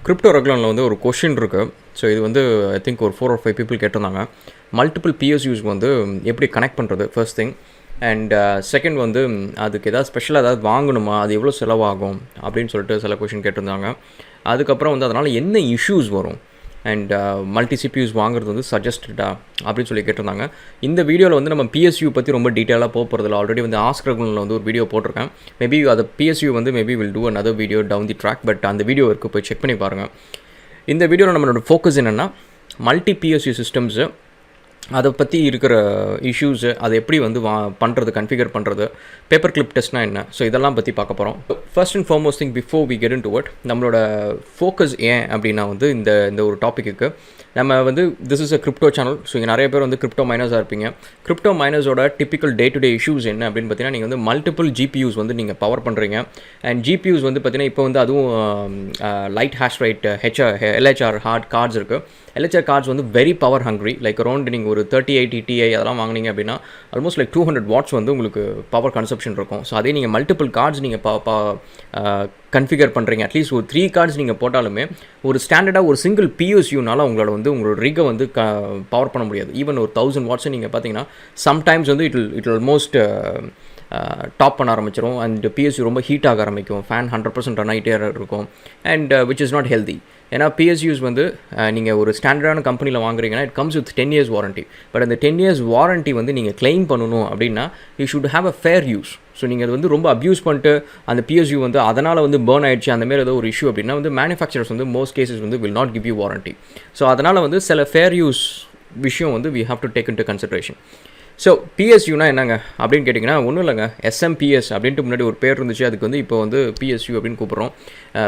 Crypto ரெகுலரில் வந்து ஒரு question இருக்குது. ஸோ இது வந்து ஐ திங்க் ஒரு 4 or 5 பீப்புள் கேட்டிருந்தாங்க. மல்டிபிள் PSUஸ்க்கு வந்து எப்படி கனெக்ட் பண்ணுறது ஃபர்ஸ்ட் திங். அண்ட் செகண்ட் வந்து அதுக்கு ஏதாவது ஸ்பெஷலாக ஏதாவது வாங்கணுமா, அது எவ்வளோ செலவாகும் அப்படின்னு சொல்லிட்டு சில கொஷின் கேட்டிருந்தாங்க. அதுக்கப்புறம் வந்து அதனால் என்ன இஷ்யூஸ் வரும் அண்ட் மல்டி சிபியூஸ் வாங்குறது வந்து சஜஸ்டடா அப்படின்னு சொல்லி கேட்டிருந்தாங்க. இந்த வீடியோவில் வந்து நம்ம PSU பற்றி ரொம்ப டீட்டெயிலாக போகிறதில்ல. ஆல்ரெடி வந்து ஆஸ்க் ரெகுலரில் வந்து ஒரு வீடியோ போட்டிருக்கேன். மேபி அது PSU வந்து maybe will do another video down the track. But அந்த வீடியோ இருக்குது, போய் செக் பண்ணி பாருங்கள். இந்த வீடியோவில் நம்மளோட ஃபோக்கஸ் என்னென்னா மல்டி PSU சிஸ்டம்ஸு, அதை பற்றி இருக்கிற இஷ்யூஸு, அதை எப்படி வந்து பண்ணுறது, கன்ஃபிகர் பண்ணுறது, பேப்பர் கிளிப் டெஸ்ட்னா என்ன, ஸோ இதெல்லாம் பற்றி பார்க்க போகிறோம். First and foremost thing before we get into it, நம்மளோட ஃபோக்கஸ் ஏன் அப்படின்னா வந்து இந்த ஒரு டாப்பிக்கு நம்ம வந்து this is a crypto channel. So இங்கே நிறைய பேர் வந்து கிரிப்டோ மைனர்ஸாக இருப்பீங்க. கிரிப்டோ மைனர்ஸோட typical day to day issues என்ன அப்படின்னு பார்த்தீங்கன்னா, நீங்கள் வந்து மல்டிபிள் GPUs வந்து நீங்கள் பவர் பண்ணுறீங்க. அண்ட் GPUs வந்து பார்த்தீங்கன்னா இப்போ வந்து அதுவும் light hash rate LHR hard cards இருக்குது. LHR கார்ட்ஸ் வந்து very power hungry. Like around நீங்கள் ஒரு 3080 Ti அதெல்லாம் வாங்கினீங்க அப்படின்னா ஆல்மோஸ்ட் லைக் 200 வாட்ஸ் வந்து உங்களுக்கு பவர் கன்சப்ஷன் இருக்கும். ஸோ அதே நீங்கள் மல்டிபிள் கார்ட்ஸ் நீங்கள் கன்ஃபிகர் பண்ணுறீங்க, அட்லீஸ்ட் ஒரு 3 கார்ட்ஸ் நீங்கள் போட்டாலுமே ஒரு ஸ்டாண்டர்டாக ஒரு சிங்கிள் PSUனால உங்களோட ரிகை வந்து பவர் பண்ண முடியாது. ஈவன் ஒரு 1000 வாட்ஸை நீங்கள் பார்த்தீங்கன்னா சம்டைம்ஸ் வந்து இட் ஆல்மோஸ்ட் டாப் பண்ண ஆரம்பிச்சிடும். அண்ட் PSU ரொம்ப ஹீட் ஆக ஆரம்பிக்கும். ஃபேன் 100% ரன் ஆகிட்டே இருக்கும். And which is not healthy. ஏன்னா PSUs வந்து நீங்கள் ஒரு ஸ்டாண்டர்டான கம்பெனியில் வாங்குறீங்கன்னா it comes with 10 years warranty. But அந்த 10 years வாரண்ட்டி வந்து நீங்கள் கிளைம் பண்ணணும் அப்படின்னா you should have a fair use. So நீங்கள் அது வந்து ரொம்ப அப்யூஸ் பண்ணிட்டு அந்த PSU வந்து அதனால் வந்து பேர்ன் ஆகிடுச்சு, அந்தமாரி ஏதோ ஒரு இஷ்யூ அப்படின்னா வந்து மேனுஃபேக்சரர்ஸ் வந்து மோஸ்ட் கேசஸ் வந்து will not give you warranty. So அதனால் வந்து சில ஃபேர் யூஸ் விஷயம் வந்து we have to take into consideration. So PSUனா என்னங்க அப்படின்னு கேட்டிங்கன்னா ஒன்றும் இல்லைங்க, SMP அப்படின்ட்டு முன்னாடி ஒரு பேர் இருந்துச்சு. அதுக்கு வந்து இப்போ வந்து PSU அப்படின்னு கூப்பிட்றோம்.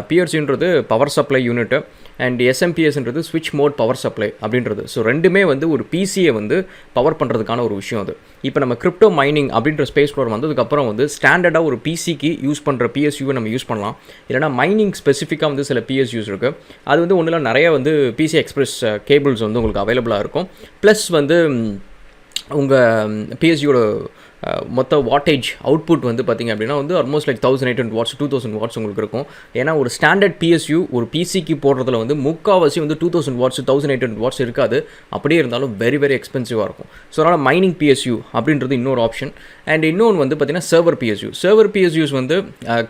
PSUன்றது பவர் சப்ளை யூனிட்டு அண்ட் SMPSன்றது ஸ்விட்ச் மோட் பவர் சப்ளை அப்படின்றது. ஸோ ரெண்டுமே வந்து ஒரு PCயை வந்து பவர் பண்ணுறதுக்கான ஒரு விஷயம் அது. இப்போ நம்ம கிரிப்டோ மைனிங் அப்படின்ற ஸ்பேஸ் ஃப்ளோர் வந்ததுக்கப்புறம் வந்து ஸ்டாண்டர்டாக ஒரு PCக்கு யூஸ் பண்ணுற PSUவை நம்ம யூஸ் பண்ணலாம். இல்லைனா மைனிங் ஸ்பெசிஃபிக்காக வந்து சில PSUs இருக்குது. அது வந்து ஒன்றும் இல்லை, நிறைய வந்து PC எக்ஸ்பிரஸ் கேபிள்ஸ் வந்து உங்களுக்கு அவைலபிளாக இருக்கும். ப்ளஸ் வந்து உங்கள் PSUவோட மொத்த வாட்டேஜ் அவுட்புட் வந்து பார்த்திங்க அப்படின்னா வந்து ஆல்மோஸ்ட் லைக் 1800 வாட்ஸ் 2000 வாட்ஸ் உங்களுக்கு இருக்கும். ஏன்னா ஒரு ஸ்டாண்டர்ட் PSU ஒரு PCக்கு போடுறதுல வந்து முக்கால்வாசி வந்து 2000 வாட்ஸ் 1800 வாட்ஸ் இருக்காது. அப்படியே இருந்தாலும் வெரி வெரி எக்ஸ்பென்சிவாக இருக்கும். ஸோ அதனால் மைனிங் PSU அப்படின்றது இன்னொரு ஆப்ஷன். அண்ட் இன்னொன்று வந்து பார்த்திங்கன்னா சர்வர் PSUs வந்து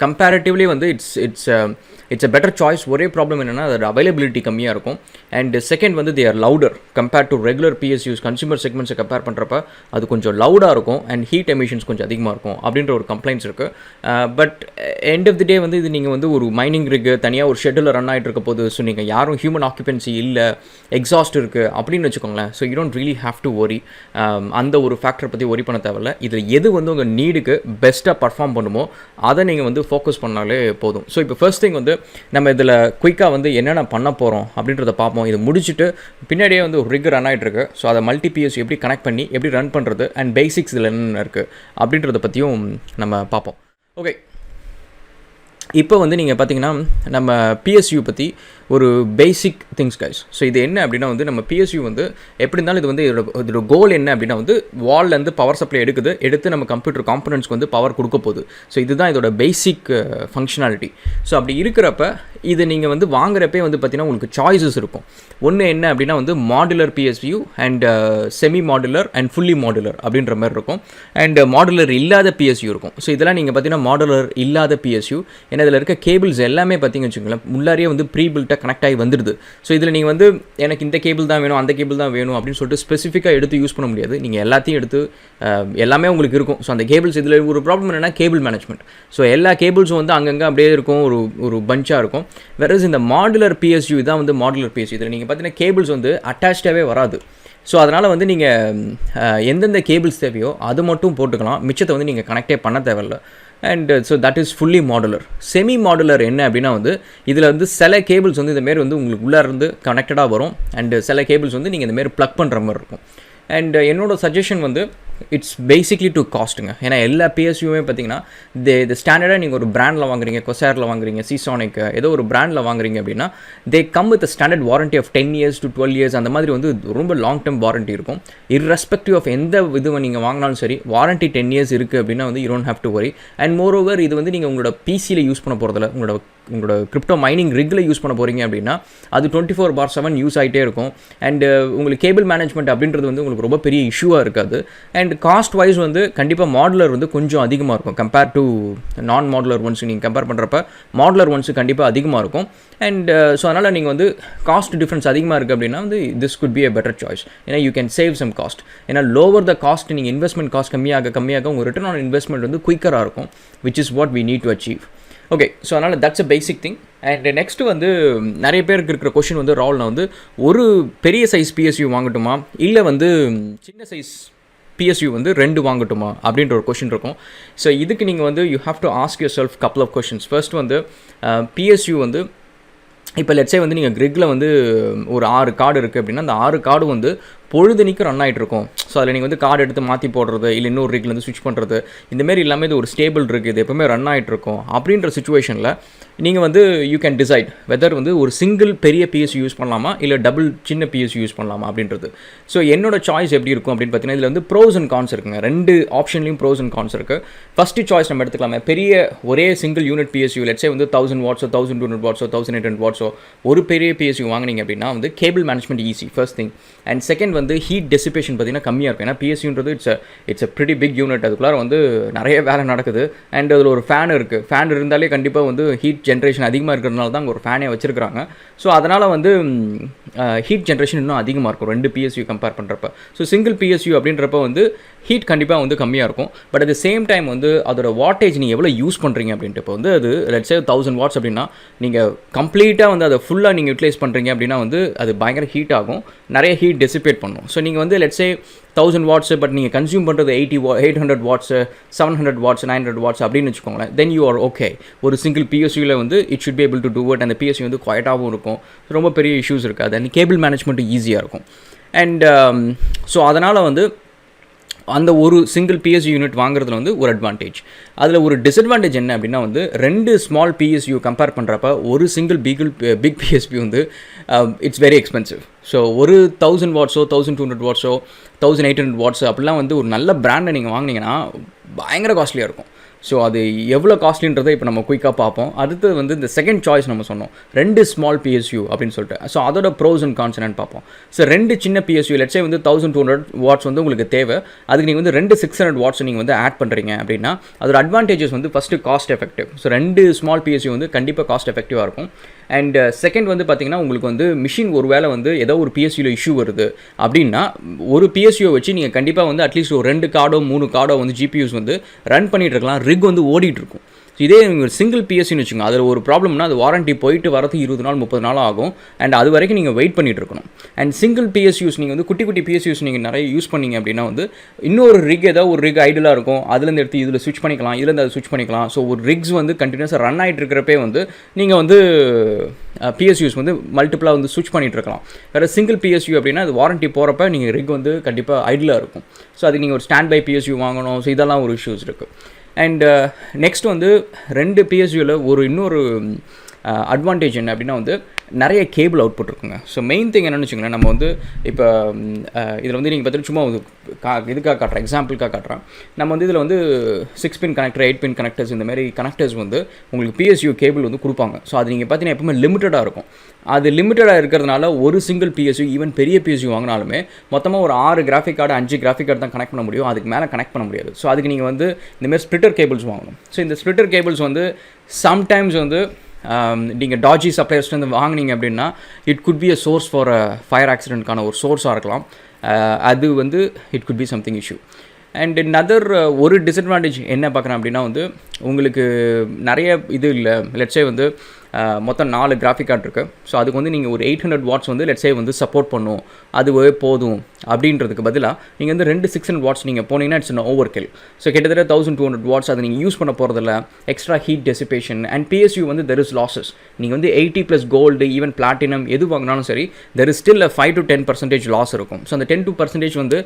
கம்பேரிட்டிவ்லி வந்து இட்ஸ் அ பெட்டர் சாய்ஸ். ஒரே ப்ராப்ளம் என்னென்னா அதோட அவைலபிலிட்டி கம்மியாக இருக்கும். அண்ட் செகண்ட் வந்து they are louder compared to regular PSUs. Consumer செக்மெண்ட்ஸை கம்பேர் பண்ணுறப்ப அது கொஞ்சம் லவுடாக இருக்கும் அண்ட் ஹீட் எமிஷன்ஸ் கொஞ்சம் அதிகமாக இருக்கும் அப்படின்ற ஒரு கம்ப்ளைண்ட்ஸ் இருக்குது. பட் எண்ட் ஆஃப் தி டே வந்து இது நீங்கள் வந்து ஒரு மைனிங் ரிக்கு தனியாக ஒரு ஷெட்யூலில் ரன் ஆகிட்டு இருக்க போது, ஸோ நீங்கள் யாரும் ஹியூமன் ஆக்குபென்சி இல்லை, எக்ஸாஸ்ட் இருக்குது அப்படின்னு வச்சுக்கோங்களேன். So you don't really have to worry. அந்த ஒரு ஃபேக்டரை பற்றி ஒரி பண்ண தேவையில்ல. இதில் எது வந்து உங்கள் நீடுக்கு பெஸ்ட்டாக பர்ஃபார்ம் பண்ணுமோ அதை நீங்கள் வந்து ஃபோக்கஸ் பண்ணாலே போதும். ஸோ இப்போ ஃபர்ஸ்ட் திங் வந்து நம்ம இதில் குயிக்காக வந்து என்னென்ன பண்ண போகிறோம் அப்படின்றத பார்ப்போம். இது முடிச்சுட்டு பின்னாடியே வந்து ஒரு ரிக் ரன் ஆகிட்டு இருக்கு. ஸோ அதை மல்டி PSU எப்படி கனெக்ட் பண்ணி எப்படி ரன் பண்ணுறது அண்ட் பேசிக்ஸ் இதில் என்னென்ன இருக்குது அப்படின்றத பற்றியும் நம்ம பார்ப்போம். ஓகே, இப்போ வந்து நீங்கள் பார்த்தீங்கன்னா நம்ம PSU பற்றி ஒரு பேசிக் திங்ஸ் கைஸ். ஸோ இது என்ன அப்படின்னா வந்து நம்ம PSU வந்து எப்படி இருந்தாலும் இது வந்து இதோட கோல் என்ன அப்படின்னா வந்து வால்லேருந்து பவர் சப்ளை எடுத்து நம்ம கம்ப்யூட்டர் காம்பனன்ட்ஸ்க்கு வந்து பவர் கொடுக்க போகுது. ஸோ இதுதான் இதோட பேசிக் ஃபங்க்ஷனாலிட்டி. ஸோ அப்படி இருக்கிறப்ப இது நீங்கள் வந்து வாங்குறப்பே வந்து பார்த்தீங்கன்னா உங்களுக்கு சாய்ஸஸ் இருக்கும். ஒன்று என்ன அப்படின்னா வந்து modular PSU and semi modular and fully modular அப்படின்ற மாதிரி இருக்கும். அண்ட் மாடுலர் இல்லாத PSU இருக்கும். ஸோ இதெல்லாம் நீங்கள் பார்த்தீங்கன்னா மாடுலர் இல்லாத PSU. ஏன்னா இதில் இருக்க கேபிள்ஸ் எல்லாமே பார்த்தீங்கன்னு வச்சுக்கோங்களேன் முன்னாடியே வந்து ப்ரீ பில்ட்டாக கனெக்ட் ஆகி வந்துடுது. ஸோ இதில் நீங்கள் வந்து எனக்கு இந்த கேபிள் தான் வேணும், அந்த கேபிள் தான் வேணும் அப்படின்னு சொல்லிட்டு ஸ்பெசிஃபிக்காக எடுத்து யூஸ் பண்ண முடியாது. நீங்கள் எல்லாத்தையும் எடுத்து எல்லாமே உங்களுக்கு இருக்கும். ஸோ அந்த கேபிள்ஸ் இதில் ஒரு ப்ராப்ளம் என்னென்னா கேபிள் மேனேஜ்மெண்ட். ஸோ எல்லா கேபிள்ஸும் வந்து அங்கங்கே அப்படியே இருக்கும், ஒரு பஞ்சாக இருக்கும். வெரஸ் இந்த மாடுலர் PSU இதான் வந்து மாடுலர் PSU. இதில் நீங்கள் பார்த்தீங்கன்னா கேபிள்ஸ் வந்து அட்டாச்சாகவே வராது. ஸோ அதனால் வந்து நீங்கள் எந்தெந்த கேபிள்ஸ் தேவையோ அது மட்டும் போட்டுக்கலாம். மிச்சத்தை வந்து நீங்கள் கனெக்டே பண்ண தேவையில்லை. And so that is fully modular. Semi modular என்ன அப்படின்னா வந்து இதில் வந்து சில கேபிள்ஸ் வந்து இந்தமாரி வந்து உங்களுக்கு உள்ளே இருந்து கனெக்டடாக வரும். அண்டு சில கேபிள்ஸ் வந்து நீங்கள் இந்தமாரி ப்ளக் பண்ணுற மாதிரி இருக்கும். அண்ட் என்னோட சஜஷன் வந்து இட்ஸ் பேசிக்லி டு காஸ்ட்டுங்க. ஏன்னா எல்லா PSUமே பார்த்தீங்கன்னா இது ஸ்டாண்டர்டாக நீங்கள் ஒரு பிராண்டில் வாங்குறீங்க, கொசாரில் வாங்குறீங்க, சீசானிக் ஏதோ ஒரு பிராண்டில் வாங்குறீங்க அப்படின்னா they come with standard warranty of 10 years to 12 years. அந்த மாதிரி வந்து ரொம்ப லாங் டேர்ம் வாரண்ட்டி இருக்கும். இர்ரெஸ்பெக்டிவ் ஆஃப் எந்த இதுவை நீங்கள் வாங்கினாலும் சரி வாரண்ட்டி 10 years இருக்குது அப்படின்னா வந்து you don't have to worry. And more over இது வந்து நீங்கள் உங்களோட PCயில் யூஸ் பண்ண போகிறதில்ல, உங்களோட உங்களோட கிரிப்டோ மைனிங் ரிக்கில் யூஸ் பண்ண போகிறீங்க அப்படின்னா அது 24/7 யூஸ் ஆகிட்டே இருக்கும். அண்டு உங்களுக்கு கேபிள் மேனேஜ்மெண்ட் அப்படின்றது வந்து உங்களுக்கு ரொம்ப பெரிய இஷ்யூவாக இருக்காது. அண்ட் காஸ்ட் வைஸ் வந்து கண்டிப்பாக மாடுலர் வந்து கொஞ்சம் அதிகமாக இருக்கும் கம்பேர் டு நான் மாடுலர் ஒன்ஸ். நீங்கள் கம்பேர் பண்ணுறப்ப மாடுலர் ஒன்ஸ் கண்டிப்பாக அதிகமாக இருக்கும். அண்ட் ஸோ அதனால் நீங்கள் வந்து காஸ்ட் டிஃப்ரென்ஸ் அதிகமாக இருக்குது அப்படின்னா வந்து this could be a better choice. ஏன்னா you can save some cost. ஏன்னா லோவர் த காஸ்ட், நீங்கள் இன்வெஸ்ட்மெண்ட் காஸ்ட் கம்மியாக உங்கள் ரிட்டர்ன் ஆன் இன்வெஸ்ட்மெண்ட் வந்து குயிக்கராக இருக்கும், which is what we need to achieve. Okay, so அதனால் that's a basic thing. And next வந்து நிறைய பேருக்கு இருக்கிற கொஷின் வந்து ரால்னா வந்து ஒரு பெரிய சைஸ் PSU வாங்கட்டுமா இல்லை வந்து சின்ன சைஸ் PSU வந்து 2 வாங்கட்டுமா அப்படின்ற ஒரு கொஷின் இருக்கும். ஸோ இதுக்கு நீங்கள் வந்து you have to ask yourself couple of questions. First வந்து PSU வந்து இப்போ லெட்ஸே வந்து நீங்கள் கிரிக்கில் வந்து ஒரு 6 கார்டு இருக்குது அப்படின்னா அந்த 6 கார்டு வந்து பொழுதுனிக்கு ரன் ஆகிட்டு இருக்கும். ஸோ அதில் நீங்கள் வந்து கார்டு எடுத்து மாற்றி போடுறது இல்லை இன்னொரு ரிக்லேருந்து ஸ்விட்ச் பண்ணுறது இந்தமாரி எல்லாமே இது ஒரு ஸ்டேபிள் இருக்குது, இது எப்போவுமே ரன் ஆகிட்டு இருக்கும். அப்படின்ற சுச்சுவேஷனில் நீங்கள் வந்து யூ கேன் டிசைட் வெதர் வந்து ஒரு சிங்கிள் பெரிய PSU யூஸ் பண்ணலாமா இல்லை டபுள் சின்ன PSU யூஸ் பண்ணலாமா அப்படின்றது. ஸோ என்னோட சாய்ஸ் எப்படி இருக்கும் அப்படின்னு பார்த்தீங்கன்னா இதில் வந்து ப்ரோஸ் அண்ட் கான்ஸ் இருக்குங்க. 2 ஆப்ஷன்லையும் ப்ரோஸ் அண்ட் கான்ஸ் இருக்குது. ஃபஸ்ட்டு சாய்ஸ் நம்ம எடுத்துக்கலாமே, பெரிய ஒரே சிங்கிள் யூனிட் PSU லெட்ஸே வந்து 1000 வாட்ஸோ 1200 வாட்ஸோ 1800 வாட்ஸோ ஒரு பெரிய PSU வாங்கினீங்க அப்படின்னா வந்து cable management easy first thing. And second வந்து ஹீட் டெசிபேஷன் பார்த்தீங்கன்னா கம்மியாக இருக்கும். ஏன்னா PSUன்றது it's a pretty big unit. அதுக்குள்ளார வந்து நிறைய வேலை நடக்குது. அண்ட் அதில் ஒரு ஃபேன் இருக்குது. ஃபேன் இருந்தாலே கண்டிப்பாக வந்து ஹீட் ஜென்ரேஷன் அதிகமாக இருக்கிறதுனால தான் அங்கே ஒரு ஃபேனே வச்சுருக்காங்க. ஸோ அதனால் வந்து ஹீட் ஜென்ரேஷன் இன்னும் அதிகமாக இருக்கும் 2 PSU கம்பேர் பண்ணுறப்ப. ஸோ சிங்கிள் PSU அப்படின்றப்ப வந்து ஹீட் கண்டிப்பாக வந்து கம்மியாக இருக்கும். But at the same time வந்து அதோட வாட்டேஜ் நீங்கள் எவ்வளோ யூஸ் பண்ணுறீங்க அப்படின்ட்டு இப்போ வந்து அது லெட்ஸே 1000 வாட்ஸ் அப்படின்னா நீங்கள் கம்ப்ளீட்டாக வந்து அதை ஃபுல்லாக நீங்கள் யூட்டிலைஸ் பண்ணுறீங்க அப்படின்னா வந்து அது பயங்கர ஹீட் ஆகும், நிறைய ஹீட் டெசிபேட் பண்ணும். ஸோ நீங்கள் வந்து லெட்ஸே 1000 வாட்ஸு பட் நீங்கள் கன்சியூம் பண்ணுறது 800 வாட்ஸு 700 வாட்ஸ் 900 வாட்ஸ் அப்படின்னு வச்சுக்கோங்களேன். Then you are okay. ஒரு சிங்கிள் PSUவில் வந்து it should be able to do it. அந்த PSU வந்து குவாய்ட்டாகவும் இருக்கும், ரொம்ப பெரிய இஷ்யூஸ் இருக்காது. அண்ட் கேபிள் மேனேஜ்மெண்ட்டு ஈஸியாக இருக்கும். அண்ட் ஸோ அதனால் வந்து அந்த ஒரு சிங்கிள் PSU யூனிட் வாங்குறதுல வந்து ஒரு அட்வான்டேஜ். அதில் ஒரு டிஸ்அட்வான்டேஜ் என்ன அப்படின்னா வந்து 2 ஸ்மால் PSU கம்பேர் பண்ணுறப்ப ஒரு சிங்கிள் பிக் PSU வந்து இட்ஸ் வெரி எக்ஸ்பென்சிவ். ஸோ ஒரு 1000 வாட்ஸோ 1200 வாட்ஸோ 1800 வாட்ஸோ அப்படிலாம் வந்து ஒரு நல்ல பிராண்டை நீங்கள் வாங்கினீங்கன்னா பயங்கர காஸ்ட்லியாக இருக்கும். ஸோ அது எவ்வளோ காஸ்ட்லின்றதை இப்போ நம்ம குயிக்காக பார்ப்போம். அடுத்து வந்து இந்த செகண்ட் சாய்ஸ் நம்ம சொன்னோம் 2 ஸ்மால் PSU அப்படின்னு சொல்லிட்டு. ஸோ அதோட ப்ரோஸ் அண்ட் கான்ஸ் என்னன்னு பார்ப்போம். ஸோ 2 சின்ன PSU லெட்ஸே வந்து 1200 வாட்ஸ் வந்து உங்களுக்கு தேவை. அதுக்கு நீங்கள் வந்து 2 600 வாட்ஸ் நீங்கள் வந்து ஆட் பண்ணுறீங்க அப்படின்னா அதோட அட்வான்டேஜஸ் வந்து first cost effective. So 2 small PSU வந்து கண்டிப்பாக காஸ்ட் எஃபெக்டிவாக இருக்கும். அண்ட் செகண்ட் வந்து பார்த்திங்கன்னா உங்களுக்கு வந்து மிஷின் ஒரு வேளை வந்து ஏதோ ஒரு PSUவில் இஷ்யூ வருது அப்படின்னா ஒரு PSU வச்சு நீங்கள் கண்டிப்பாக வந்து அட்லீஸ்ட் ஒரு 2 கார்டோ 3 கார்டோ வந்து GPUs வந்து ரன் பண்ணிகிட்டு இருக்கலாம், ரிக் வந்து ஓடிட்டுருக்கும். இதே நீங்கள் சிங்கிள் PSUன்னு வச்சுக்கோங்க, அதில் ஒரு ப்ராப்ளம்னா அது வாரண்ட்டி போயிட்டு வரது 20 நாள் 30 நாள் ஆகும். அண்ட் அது வரைக்கும் நீங்கள் வெயிட் பண்ணிட்டு இருக்கணும். அண்ட் சிங்கிள் PSUs நீங்கள் வந்து குட்டி PSUs நீங்கள் நிறைய யூஸ் பண்ணிங்க அப்படின்னா வந்து இன்னொரு ரிக் ஏதாவது ஒரு ரிக் ஐடிலாக இருக்கும், அதுலேருந்து எடுத்து இதில் ஸ்விட்ச் பண்ணிக்கலாம், இதுலேருந்து அதை ஸ்விட்ச் பண்ணிக்கலாம். ஸோ ஒரு ரிக்ஸ் வந்து கண்டினியூஸாக ரன் ஆகிட்டு இருக்கிறப்பே வந்து நீங்கள் வந்து PSUs வந்து மல்டிபிளாக வந்து ஸ்விட்ச் பண்ணிகிட்டு இருக்கலாம். வேறு சிங்கிள் PSU அப்படின்னா அது வாரண்ட்டி போகிறப்ப நீங்கள் ரிக் வந்து கண்டிப்பாக ஐடிலாக இருக்கும். ஸோ அதுக்கு நீங்கள் ஒரு ஸ்டாண்ட் பை PSU வாங்கணும். ஸோ இதெல்லாம் ஒரு இஷ்யூஸ் இருக்குது. அண்ட் நெக்ஸ்ட் வந்து 2 PSUவில் ஒரு இன்னொரு அட்வான்டேஜ் என்ன அப்படின்னா வந்து நிறைய கேபிள் அவுட்புட் இருக்குங்க. ஸோ மெயின் திங் என்னென்னு வச்சுக்கோங்களேன், நம்ம வந்து இப்போ இதில் வந்து நீங்கள் பார்த்துட்டு சும்மா இதுக்காக காட்டுறேன், எக்ஸாம்பிளுக்காக காட்டுறேன். நம்ம வந்து இதில் வந்து 6 பின் கனெக்டர் 8 பின் கனெக்டர்ஸ் இந்த மாதிரி கனெக்டர்ஸ் வந்து உங்களுக்கு PSU கேபிள் வந்து கொடுப்பாங்க. ஸோ அது நீங்கள் பார்த்தீங்கன்னா எப்பவுமே லிமிட்டடாக இருக்கும். அது லிமிட்டடாக இருக்கிறதுனால ஒரு சிங்கிள் PSU ஈவன் பெரிய PSU வாங்கினாலுமே மொத்தமாக ஒரு 6 கிராஃபிக் கார்டு 5 கிராஃபிக் கார்டு தான் கனெக்ட் பண்ண முடியும், அதுக்கு மேலே கனெக்ட் பண்ண முடியாது. ஸோ அதுக்கு நீங்கள் வந்து இந்தமாதிரி ஸ்ப்ளிட்டர் கேபிள்ஸ் வாங்கணும். ஸோ இந்த ஸ்ப்ளிட்டர் கேபிள்ஸ் வந்து சம்டைம்ஸ் வந்து நீங்கள் டாஜி சப்ளையர்ஸ் வந்து வாங்கினீங்க அப்படின்னா it could be a source for fire ஆக்சிடென்ட்கான ஒரு சோர்ஸாக இருக்கலாம். அது வந்து it could be something issue. And another ஒரு டிஸ்அட்வான்டேஜ் என்ன பார்க்குறேன் அப்படின்னா வந்து உங்களுக்கு நிறைய இது இல்லை. லெட்ஸே வந்து மொத்தம் 4 கிராஃபிக் கார்டு இருக்குது. ஸோ அதுக்கு வந்து நீங்கள் ஒரு 800 வாட்ஸ் வந்து லெட்ஸே வந்து சப்போர்ட் பண்ணும், அதுவே போதும் அப்படின்றதுக்கு பதிலாக நீங்கள் வந்து 2 600 வாட்ஸ் நீங்கள் போனீங்கன்னா இட்ஸ் ஓவர் கில். ஸோ கிட்டத்தட்ட 1200 வாட்ஸ் அதை நீங்கள் யூஸ் பண்ண போகிறதில்ல. Extra heat dissipation and PSU வந்து தெர் இஸ் லாஸஸ். நீங்கள் வந்து 80+ கோல்டு ஈவன் பிளாட்டினம் எது வாங்கினாலும் சரி there is still 5 to 10% loss இருக்கும். ஸோ அந்த 10% வந்து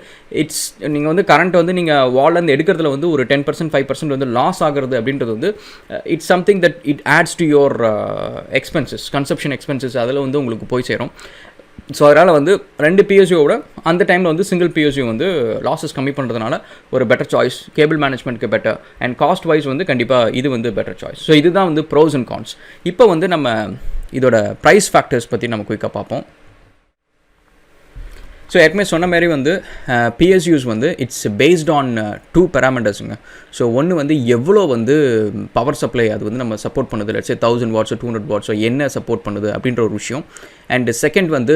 இட்ஸ் நீங்கள் வந்து கரண்ட் வந்து நீங்கள் வால்லேருந்து எடுக்கிறதுல வந்து ஒரு 10% 5% வந்து லாஸ் ஆகிறது அப்படின்றது வந்து it's something that it adds to your expenses, consumption expenses அதில் வந்து உங்களுக்கு போய் சேரும். ஸோ அதனால் வந்து 2 PSUவோட அந்த டைமில் வந்து சிங்கிள் PSU வந்து லாஸஸ் கம்மி பண்ணுறதுனால ஒரு பெட்டர் சாய்ஸ், கேபிள் மேனேஜ்மெண்ட்க்கு பெட்டர் அண்ட் காஸ்ட் வைஸ் வந்து கண்டிப்பாக இது வந்து பெட்டர் சாய்ஸ். ஸோ இதுதான் வந்து ப்ரோஸ் அண்ட் கான்ஸ். இப்போ வந்து நம்ம இதோட ப்ரைஸ் ஃபேக்டர்ஸ் பற்றி நம்ம குயிக்காக பார்ப்போம். ஸோ ஏற்கனவே சொன்ன மாதிரி வந்து PSUs வந்து it's based on 2 parameters. So ஒன்று வந்து எவ்வளோ வந்து பவர் சப்ளை அது வந்து நம்ம சப்போர்ட் பண்ணுது, லெட்ஸ் சே 1000 watts 200 watts என்ன சப்போர்ட் பண்ணுது அப்படின்ற ஒரு விஷயம். அண்ட் செகண்ட் வந்து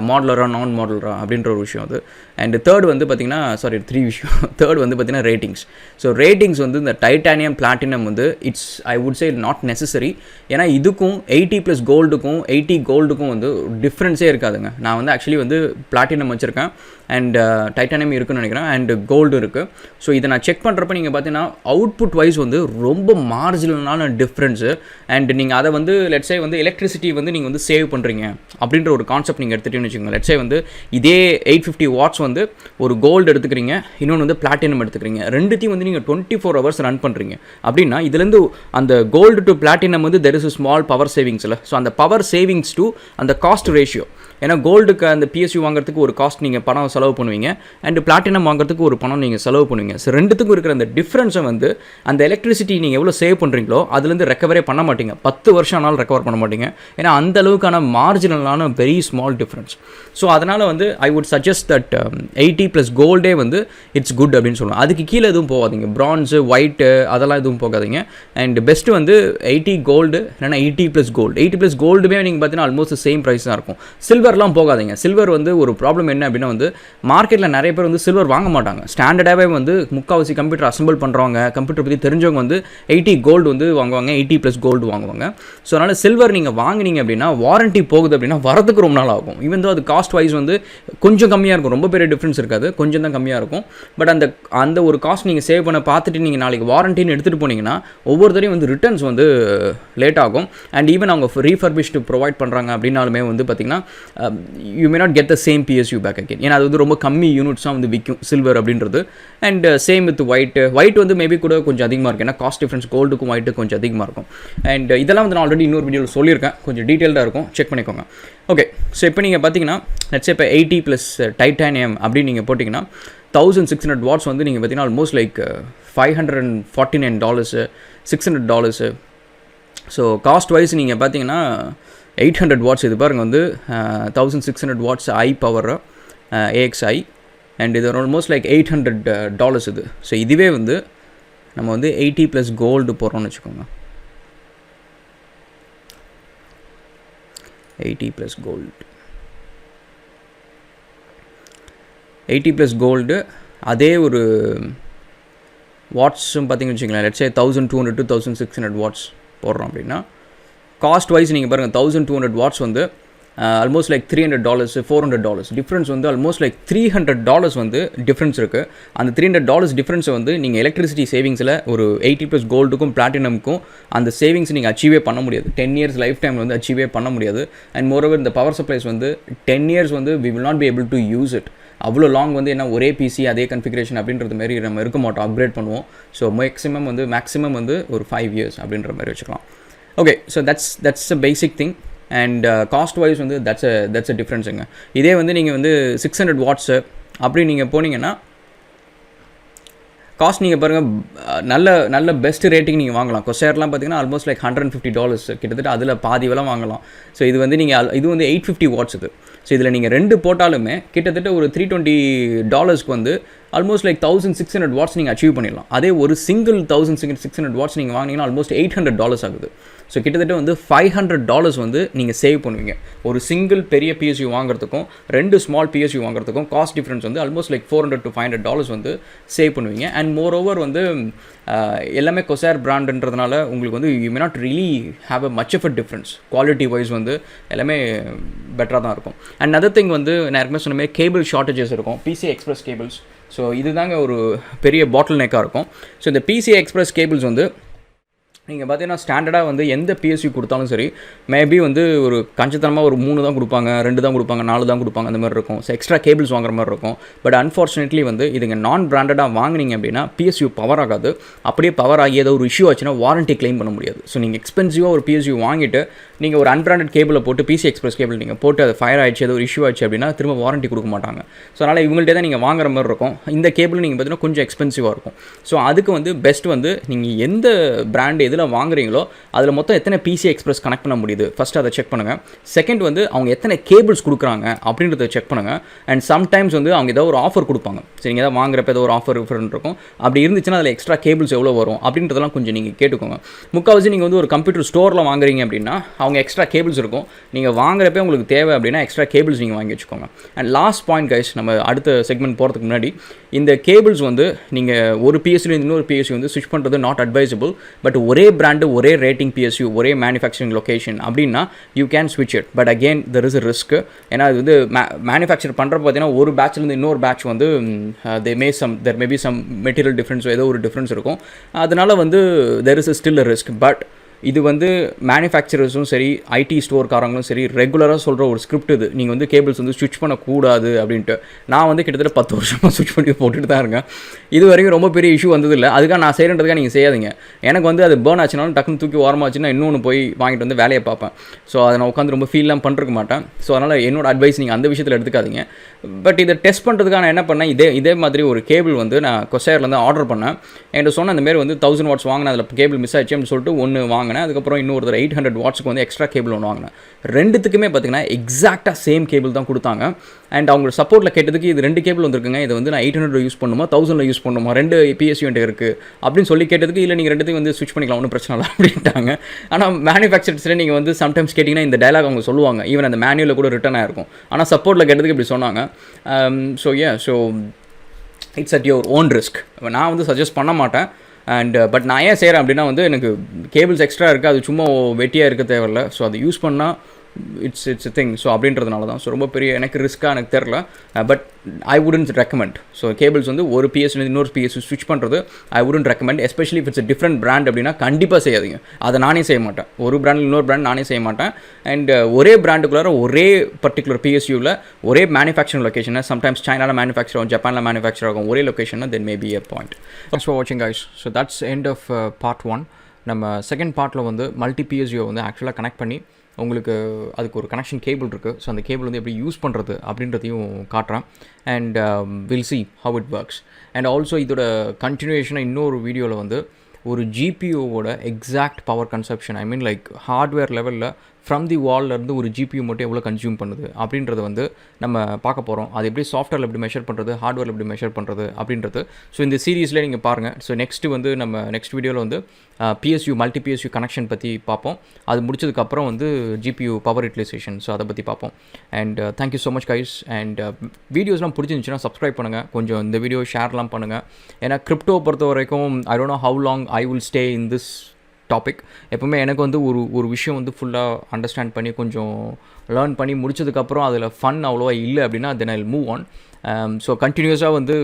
மாடுலராக நான் மாடுலரா அப்படின்ற ஒரு விஷயம் அது. அண்ட் தேர்ட் வந்து பார்த்திங்கன்னா 3 விஷயம். தேர்ட் வந்து பார்த்திங்கன்னா ரேட்டிங்ஸ். ஸோ ரேட்டிங்ஸ் வந்து இந்த டைட்டானியம் பிளாட்டினம் வந்து it's I would say not necessary. ஏன்னா இதுக்கும் 80+ கோல்டுக்கும் 80 கோல்டுக்கும் வந்து டிஃப்ரென்ஸே இருக்காதுங்க. நான் வந்து ஆக்சுவலி வந்து பிளாட்டினம் வச்சுருக்கேன் அண்ட் டைட்டானியம் இருக்குன்னு நினைக்கிறேன் அண்ட் கோல்டு இருக்குது. ஸோ இதை நான் செக் பண்ணுறப்ப நீங்கள் பார்த்தீங்கன்னா அவுட்புட் வைஸ் வந்து ரொம்ப மார்ஜினலான டிஃப்ரென்ஸு. அண்ட் நீங்கள் அதை வந்து லெட்ஸே வந்து எலக்ட்ரிசிட்டி வந்து நீங்கள் வந்து சேவ் பண்ணுறீங்க அப்படின்ற ஒரு கான்செப்ட் நீங்கள் எடுத்துகிட்டீங்கன்னு வச்சுக்கோங்க. லெட்ஸே வந்து இதே 850 watts வந்து ஒரு கோல்டு எடுத்துக்கிறீங்க, இன்னொன்று வந்து பிளாட்டினம் எடுத்துக்கிறீங்க, ரெண்டுத்தையும் வந்து நீங்கள் 24 hours ரன் பண்ணுறீங்க அப்படின்னா இதுலேருந்து அந்த கோல்டு டு பிளாட்டினம் வந்து தெர் இஸ் ஸ்மால் பவர் சேவிங்ஸில். ஸோ அந்த பவர் சேவிங்ஸ் டு அந்த காஸ்ட் ரேஷியோ. ஏன்னா கோல்டுக்கு அந்த PSU வாங்குறதுக்கு ஒரு காஸ்ட் நீங்கள் பணம் செலவு பண்ணுவீங்க அண்ட் பிளாட்டினம் வாங்குறதுக்கு ஒரு பணம் நீங்கள் செலவு பண்ணுவீங்க. ஸோ ரெண்டுத்துக்கும் இருக்கிற அந்த டிஃப்ரென்ஸை வந்து அந்த எலக்ட்ரிசிட்டி நீங்கள் எவ்வளோ சேவ் பண்ணுறீங்களோ அதுலேருந்து ரெக்கவரே பண்ண மாட்டீங்க. 10 வருஷம் ஆனாலும் ரெக்கவர் பண்ண மாட்டீங்க. ஏன்னா அந்த அளவுக்கான மார்ஜினலான வெரி ஸ்மால் டிஃப்ரென்ஸ். ஸோ அதனால் வந்து ஐ வுட் சஜஸ்ட் தட் 80+ கோல்டே வந்து இட்ஸ் குட் அப்படின்னு சொல்லுவாங்க. அதுக்கு கீழே எதுவும் போகாதீங்க. பிரான்ஸு ஒயிட்டு அதெல்லாம் எதுவும் போகாதீங்க. அண்ட் பெஸ்ட்டு வந்து 80 கோல்டு இல்லைனா 80+ கோல்டு. 80+ கோல்டுமே நீங்கள் பார்த்தீங்கன்னா ஆல்மோஸ்ட் சேம் ப்ரைஸ் தான் இருக்கும். சில்வர்லாம் போகாதீங்க. சில்வர் வந்து ஒரு ப்ராப்ளம் என்ன அப்படின்னா வந்து மார்க்கெட்டில் நிறைய பேர் வந்து சில்வர் வாங்க மாட்டாங்க. ஸ்டாண்டர்டாகவே வந்து முக்கால்வாசி கம்ப்யூட்டர் அசம்பிள் பண்ணுறவங்க, கம்ப்யூட்டர் பற்றி தெரிஞ்சவங்க வந்து 80 கோல்டு வந்து வாங்குவாங்க, 80+ கோல்டு வாங்குவாங்க. ஸோ அதனால் சில்வர் நீங்கள் வாங்கினீங்க அப்படின்னா வாரண்ட்டி போகுது அப்படின்னா வரதுக்கு ரொம்ப நாள் ஆகும். ஈவன் தோ அது காஸ்ட் வைஸ் வந்து கொஞ்சம் கம்மியாக இருக்கும், ரொம்ப பெரிய டிஃப்ரென்ஸ் இருக்காது, கொஞ்சம் தான் கம்மியாக இருக்கும். பட் அந்த ஒரு காஸ்ட் நீங்கள் சேவ் பண்ண பார்த்துட்டு நீங்கள் நாளைக்கு வாரண்டின்னு எடுத்துகிட்டு போனீங்கன்னா ஒவ்வொரு தடையும் வந்து ரிட்டர்ன்ஸ் வந்து லேட் ஆகும். அண்ட் ஈவன் அவங்க ரீஃபர்பிஷ்டு ப்ரொவைட் பண்ணுறாங்க அப்படின்னாலுமே வந்து பார்த்திங்கன்னா you may not get the same PSU back again. ஏன்னா அது வந்து ரொம்ப கம்மி யூனிட்ஸாக வந்து விற்கும் சில்வர் அப்படின்றது. அண்ட் சேம் வித் ஒயிட் வந்து மேபி கூட கொஞ்சம் அதிகமாக இருக்கும். ஏன்னா காஸ்ட் டிஃப்ரென்ஸ் கோல்டுக்கும் ஒயிட்டுக்கும் கொஞ்சம் அதிகமாக இருக்கும். அண்ட் இதெல்லாம் வந்து நான் ஆல்ரெடி இன்னொரு வீடியோவில் சொல்லியிருக்கேன், கொஞ்சம் டீட்டெயில்டாக இருக்கும், செக் பண்ணிக்கோங்க. ஓகே, ஸோ இப்போ நீங்கள் பார்த்தீங்கன்னா லெட்ஸ் சே இப்போ 80+ டைட்டானியம் அப்படின்னு நீங்கள் போட்டிங்கன்னா 1600 watts வந்து நீங்கள் பார்த்தீங்கன்னா almost like $549 $600. So cost wise நீங்கள் பார்த்தீங்கன்னா 800 watts இது பாருங்கள் வந்து 1600 watts I power AXI and இது ஆல்மோஸ்ட் லைக் $800 இது. ஸோ இதுவே வந்து நம்ம வந்து 80+ கோல்டு போடுறோம்னு வச்சுக்கோங்க. 80+ கோல்டு 80+ கோல்டு அதே ஒரு வாட்ஸும் பார்த்தீங்கன்னு வச்சுக்கோங்களேன். லெட்ஸ் சே 1200 to 1600 watts போடுறோம் அப்படின்னா காஸ்ட் வைஸ் நீங்கள் பாருங்கள் 1200 watts வந்து ஆல்மோஸ்ட் லைக் $300 $400 டிஃப்ரென்ஸ் வந்து ஆல்மோஸ்ட் லைக் $300 வந்து டிஃப்ரென்ஸ் இருக்குது. அந்த $300 டிஃப்ரென்ஸை வந்து நீங்கள் எலக்ட்ரிசிட்டி சேவிங்ஸில் ஒரு 80+ கோல்டுக்கும் பிளாட்டினமுக்கும் அந்த சேவிங்ஸ் நீங்கள் அச்சீவே பண்ண முடியாது. 10 years லைஃப் டைம் வந்து அச்சீவே பண்ண முடியாது. அண்ட் மோரோவர் இந்த பவர் சப்ளைஸ் வந்து 10 years வந்து we will not be able to use it. அவ்வளோ லாங் வந்து என்ன ஒரே பிசி அதே கன்ஃபிகரேஷன் அப்படின்றது மாதிரி நம்ம இருக்க மாட்டோம், அப்கிரேட் பண்ணுவோம். ஸோ மேக்ஸிமம் வந்து ஒரு 5 years அப்படின்ற மாதிரி வச்சுக்கலாம். Okay, so that's a basic thing. And cost wise வந்து தட்ஸ் அ டிஃப்ரென்ஸுங்க. இதே வந்து நீங்கள் வந்து 600 watts அப்படி நீங்கள் போனீங்கன்னா காஸ்ட் நீங்கள் பாருங்கள் நல்ல பெஸ்ட் ரேட்டிங் நீங்கள் வாங்கலாம். கொசேர்லாம் பார்த்தீங்கன்னா ஆல்மோஸ்ட் லைக் $150 கிட்டத்தட்ட அதில் பாதி விலை வாங்கலாம். ஸோ இது வந்து நீங்கள் இது வந்து 850 watts இது. ஸோ இதில் நீங்கள் 2 போட்டாலுமே கிட்டத்தட்ட ஒரு $320 வந்து ஆல்மோஸ்ட் லைக் 1600 watts நீங்கள் அச்சீவ் பண்ணிடலாம். அதே ஒரு சிங்கிள் 1600 watts நீங்கள் வாங்கினீங்கன்னா ஆல்மோஸ்ட் $800 ஆகுது. ஸோ கிட்டத்தட்ட வந்து $500 வந்து நீங்கள் சேவ் பண்ணுவீங்க. ஒரு சிங்கிள் பெரிய PSU வாங்குறதுக்கும் 2 ஸ்மால் PSU வாங்குறதுக்கும் காஸ்ட் டிஃப்ரென்ஸ் வந்து ஆல்மோஸ்ட் லைக் $400 to $500 வந்து சேவ் பண்ணுவீங்க. அண்ட் மோர் ஓவர் வந்து எல்லாமே கொசேர் பிராண்டுன்றதுனால உங்களுக்கு வந்து you may not really have a much of a difference. Quality wise வந்து எல்லாமே பெட்டராக தான் இருக்கும். அண்ட் அதர் திங் வந்து நான் ஏற்கனவே சொன்ன மாதிரி கேபிள் ஷார்ட்டேஜஸ் இருக்கும், PCI Express கேபிள்ஸ். ஸோ இதுதாங்க ஒரு பெரிய பாட்டில் நெக்காக இருக்கும். ஸோ இந்த PCI Express கேபிள்ஸ் வந்து நீங்கள் பார்த்தீங்கன்னா ஸ்டாண்டர்டாக வந்து எந்த PSU கொடுத்தாலும் சரி மேபி வந்து ஒரு கஞ்சத்தனமாக ஒரு 3 தான் கொடுப்பாங்க, 2 தான் கொடுப்பாங்க, 4 தான் கொடுப்பாங்க, அந்த மாதிரி இருக்கும். ஸோ எக்ஸ்ட்ரா கேபிள்ஸ் வாங்குற மாதிரி இருக்கும். பட் அன்ஃபார்ச்சுனேட்லி வந்து இதுங்க நான் பிராண்டடாக வாங்கினீங்க அப்படின்னா PSU பவர் ஆகாது. அப்படியே பவர் ஆகி ஏதோ ஒரு இஷ்யூ ஆச்சுன்னா வாரண்ட்டி கிளைம் பண்ண முடியாது. ஸோ நீங்கள் எக்ஸ்பென்சிவாக ஒரு PSU வாங்கிட்டு நீங்கள் ஒரு அன்பிராண்டட் கேபிளை போட்டு பிசி எக்ஸ்பிரஸ் கேபிள் நீங்கள் போட்டு அது ஃபயர் ஆயிடுச்சு ஏதோ ஒரு இஷ்யூ ஆச்சு அப்படின்னா திரும்ப வாரண்டி கொடுக்க மாட்டாங்க. ஸோ அதனால் இவங்கள்ட்ட தான் நீங்கள் வாங்குற மாதிரி இருக்கும். இந்த கேபிள் நீங்கள் பார்த்தீங்கன்னா கொஞ்சம் எக்ஸ்பென்சிவாக இருக்கும். ஸோ அதுக்கு வந்து பெஸ்ட் வந்து நீங்கள் எந்த பிராண்ட் எதில் வாங்குறீங்களோ அதில் மொத்தம் எத்தனை பிசி எக்ஸ்பிரஸ் கனெக்ட் பண்ண முடியுது ஃபஸ்ட்டு அதை செக் பண்ணுங்கள். செகண்ட் வந்து அவங்க எத்தனை கேபிள்ஸ் கொடுக்குறாங்க அப்படின்றத செக் பண்ணுங்கள். அண்ட் சம்டைம்ஸ் வந்து அவங்க ஏதோ ஒரு ஆஃபர் கொடுப்பாங்க. சரி, நீங்கள் ஏதாவது வாங்குறப்ப ஏதோ ஒரு ஆஃபர் இருக்கும். அப்படி இருந்துச்சுன்னா அதில் எக்ஸ்ட்ரா கேபிள்ஸ் எவ்வளோ வரும் அப்படின்றதெல்லாம் கொஞ்சம் நீங்கள் கேட்டுக்கோங்க. முக்கால்வாசி நீங்கள் வந்து ஒரு கம்ப்யூட்டர் ஸ்டோரில் வாங்குறீங்க அப்படின்னா அவங்க எக்ஸ்ட்ரா கேபிள்ஸ் இருக்கும். நீங்கள் வாங்குறப்ப உங்களுக்கு தேவை அப்படின்னா எக்ஸ்ட்ரா கேபிள்ஸ் நீங்கள் வாங்கி வச்சுக்கோங்க. அண்ட் லாஸ்ட் பாயிண்ட் கைஸ், நம்ம அடுத்த செக்மெண்ட் போகிறதுக்கு முன்னாடி இந்த கேபிள்ஸ் வந்து நீங்கள் ஒரு பிஎஸ்யூ இன்னொரு பிஎஸ்யூ வந்து ஸ்விட்ச் பண்ணுறது நாட் அட்வைசபிள். பட் ஒரே பிராண்டு ஒரே ரேட்டிங் பிஎஸ்யூ ஒரே மேனுஃபேக்சரிங் லொக்கேஷன் அப்படின்னா யூ கேன் ஸ்விட்ச் it. But again there is a risk. ஏன்னா அது வந்து மேனுஃபேக்சர் பண்ணுறப்ப பார்த்தீங்கன்னா ஒரு பேட்ச்லேருந்து இன்னொரு பேட்ச் வந்து there may be some material difference, ஏதோ ஒரு டிஃப்ரென்ஸ் இருக்கும். அதனால் வந்து there is still a risk. But இது வந்து மேனுஃபேக்சரர்ஸும் சரி ஐடி ஸ்டோர்காரங்களும் சரி ரெகுலராக சொல்கிற ஒரு ஸ்கிரிப்ட். இது நீங்கள் வந்து கேபிள்ஸ் வந்து ஸ்விட்ச் பண்ணக்கூடாது அப்படின்ட்டு. நான் வந்து கிட்டத்தட்ட 10 வருஷமாக ஸ்விட்ச் பண்ணி போட்டுட்டு தான் இருக்கேன். இது வரைக்கும் ரொம்ப பெரிய இஷ்யூ வந்ததில்லை. அதுக்காக நான் செய்கிறதுக்காக நீங்கள் செய்யாதீங்க. எனக்கு வந்து அது பேர்ன் ஆச்சுனாலும் டக்குன்னு தூக்கி ஓரமாச்சுன்னா இன்னொன்று போய் வாங்கிட்டு வந்து வேலையை பார்ப்பேன். ஸோ அதை நான் உட்காந்து ரொம்ப ஃபீல்லாம் பண்ணிருக்க மாட்டேன். ஸோ அதனால் என்னோட அட்வைஸ் நீங்கள் அந்த விஷயத்தில் எடுத்துக்காதீங்க. பட் இதை டெஸ்ட் பண்ணுறதுக்காக நான் என்ன பண்ணேன், இதே மாதிரி ஒரு கேபிள் வந்து நான் கொசையர்லேருந்து ஆர்டர் பண்ணேன். என்கிட்ட சொன்ன அந்த மாதிரி வந்து 1000 வாட்ஸ் வாங்கினேன், அதில் கேபிள் மிஸ் ஆச்சு அப்படின்னு சொல்லிட்டு ஒன்று வாங்கினேன். அதுக்கப்புறம் இன்னொரு 800 வாட்ஸ்க்கு வந்து எக்ஸ்ட்ரா கேபிள் ஒன்று வாங்கினேன். ரெண்டுத்துக்குமே பார்த்தீங்கன்னா எக்ஸாக்டாக சேம் கேபிள் தான் கொடுத்தாங்க. அண்ட் அவங்க சப்போர்ட்டில் கேட்டதுக்கு இது 2 கேபிள் வந்துருக்குங்க, இது வந்து நான் 800 யூஸ் பண்ணுமா 1000 யூஸ் பண்ணுமா 2 PSU இருக்குது அப்படின்னு சொல்லி கேட்டதுக்கு இல்லை நீங்கள் ரெண்டுத்தையும் வந்து ஸ்விட்ச் பண்ணிக்கலாம் ஒன்றும் பிரச்சனை இல்லை அப்படின்ட்டாங்க. ஆனால் மேனுஃபேக்சர்ஸில் நீங்கள் வந்து சம்டைம்ஸ் கேட்டிங்கன்னா இந்த டயலாக் அவங்க சொல்லுவாங்க. ஈவன் அந்த மேனுவலில் கூட ரிட்டர்ன் ஆகிருக்கும். ஆனால் சப்போர்ட்டில் கேட்டதுக்கு இப்படி சொன்னாங்க. So it's at your own risk. நான் வந்து சஜஸ்ட் பண்ண மாட்டேன். பட் நான் ஏன் செய்கிறேன் அப்படின்னா வந்து எனக்கு கேபிள்ஸ் எக்ஸ்ட்ரா இருக்குது, அது சும்மா வெட்டியாக இருக்க தேவையில்லை. ஸோ அதை யூஸ் பண்ணால் இட்ஸ் திங். ஸோ அப்படின்றதுனால தான். ஸோ ரொம்ப பெரிய எனக்கு ரிஸ்க்காக எனக்கு தெரில. But I wouldn't recommend. So cables வந்து ஒரு பிஎஸ்யூ இன்னொரு பிஎஸ்யூ ஸ்விட்ச் பண்ணுறது ஐ wouldn't recommend. Especially if it's different brand அப்படின்னா கண்டிப்பாக செய்யாதீங்க. அதை நானே செய்ய மாட்டேன். ஒரு பிராண்டில் இன்னொரு பிராண்ட் நானே செய்ய மாட்டேன். அண்ட் ஒரே பிராண்டுக்குள்ளார ஒரே பர்டிகுலர் பிஎஸ்யூவில் ஒரே மேனுஃபேக்சரிங் லொக்கேஷன், சம்டைம்ஸ் சைனாவில் மேனுஃபேக்சர் ஆகும், ஜப்பானில் மேனுஃபேக்சர் ஆகும், ஒரே location then may be a point. Thanks for watching guys. So that's end of part 1. நம்ம செகண்ட் பார்ட்டில் வந்து மல்டி பிஎஸ்யூ வந்து ஆக்சுவலாக கனெக்ட் பண்ணி உங்களுக்கு அதுக்கு ஒரு கனெக்ஷன் கேபிள் இருக்குது. ஸோ அந்த கேபிள் வந்து எப்படி யூஸ் பண்ணுறது அப்படின்றதையும் காட்டுறேன். And will see how it works. And also இதோட கண்டினியூஷனாக இன்னொரு வீடியோவில் வந்து ஒரு ஜிபியூவோட எக்ஸாக்ட் பவர் கன்சப்ஷன், ஐ மீன் லைக் ஹார்ட்வேர் லெவலில் ஃப்ரம் தி வால்லேருந்து ஒரு ஜிபியூ மட்டும் எவ்வளோ கன்சியூம் பண்ணுது அப்படின்றத வந்து நம்ம பார்க்க போகிறோம். அது எப்படி சாஃப்ட்வேரில் எப்படி மெஷர் பண்ணுறது, ஹார்ட்வேரில் எப்படி மெஷர் பண்ணுறது அப்படின்றது. ஸோ இந்த சீரீஸில் நீங்கள் பாருங்கள். ஸோ நெக்ஸ்ட்டு வந்து நம்ம நெக்ஸ்ட் வீடியோவில் வந்து பிஎஸ்யூ மல்டி பிஎஸ்யூ கனெக்ஷன் பற்றி பார்ப்போம். அது முடிச்சதுக்கப்புறம் வந்து ஜிபியூ பவர் யூட்டிலைசேஷன், ஸோ அதை பற்றி பார்ப்போம். And thank you so much guys. And வீடியோஸ்லாம் பிடிச்சிருந்துச்சுன்னா சப்ஸ்கிரைப் பண்ணுங்கள், கொஞ்சம் இந்த வீடியோ ஷேர்லாம் பண்ணுங்கள். ஏன்னா கிரிப்டோ பொறுத்த வரைக்கும் I don't know how long I will stay in this topic. எப்போவுமே எனக்கு வந்து ஒரு விஷயம் வந்து ஃபுல்லாக அண்டர்ஸ்டாண்ட் பண்ணி கொஞ்சம் லேர்ன் பண்ணி முடிச்சதுக்கப்புறம் அதில் ஃபன் அவ்வளோவா இல்லை அப்படின்னா then I will move on. So கண்டினியூஸாக வந்து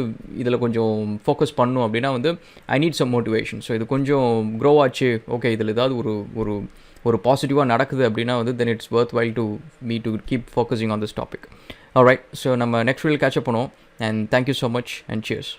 இதில் கொஞ்சம் ஃபோக்கஸ் பண்ணும் அப்படின்னா வந்து I need some motivation. So இது கொஞ்சம் க்ரோ ஆச்சு, ஓகே இதில் ஏதாவது ஒரு பாசிட்டிவாக நடக்குது அப்படின்னா வந்து then it's worthwhile to me to keep focusing on this topic. Alright, so நம்ம நெக்ஸ்ட் வீடியோவில் கேட்ச் அப் பண்ணுவோம். And thank you so much and cheers.